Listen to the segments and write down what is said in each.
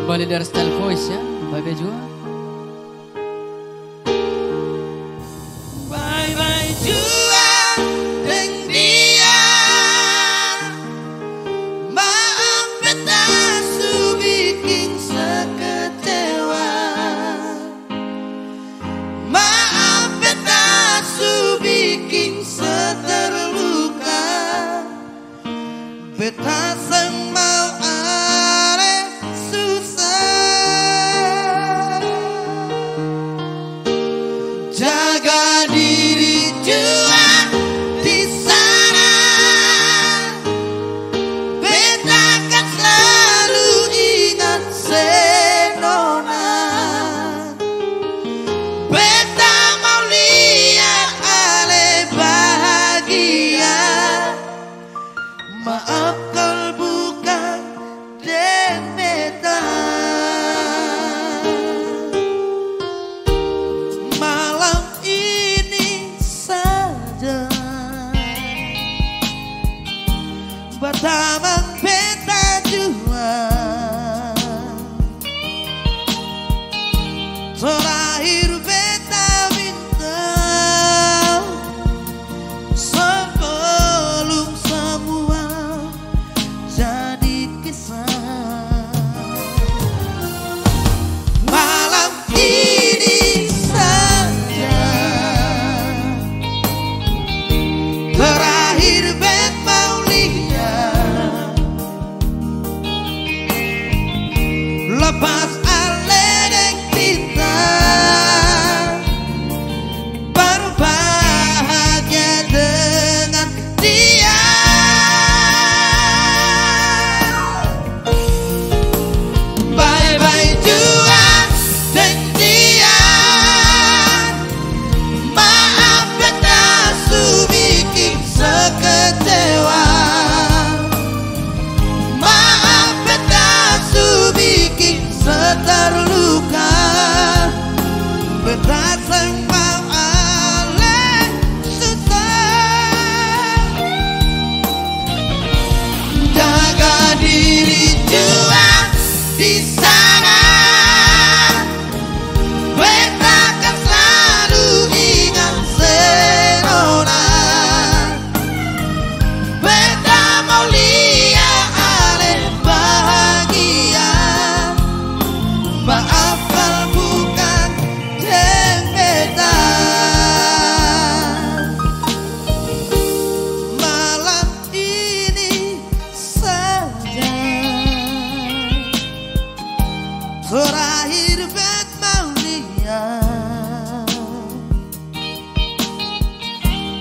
Kembali dari Style Voice ya, bye bye juga. Bye bye jua deng dia. Maaf beta su bikin sekecewa. Maaf beta su bikin seterluka. Beta seng mau jaga diri jua di sana. Beta kan selalu ingat senona. Beta mau lihat ale bahagia. Maaf kalau bukan den beta. Batamang beta jua terakhir beta minta sebelum semua jadi kisah. Malam ini saja terakhir beta mau lihat. Lepas aledek kita berbahagia dengan dia. Bye bye jua deng dia. Maaf beta su bikin sekecewa. Maaf beta su bikin seterluka. Beta seng mau ale susah. Jaga diri jua di sana. Beta kan selalu ingat senona. Beta mau lihat ale bahagia. Maaf kalau bukan den beta. Malam ini saja terakhir bet mau lihat.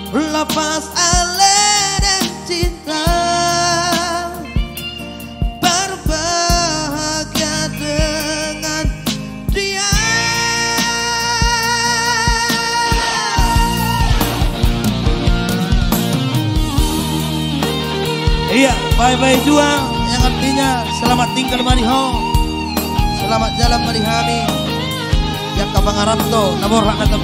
Lepas ale dan cinta berbahagia dengan dia. Iya, bye-bye jua yang artinya selamat tinggal mariho. Selamat jalan marihami. Yang kapangarapto, namor hak na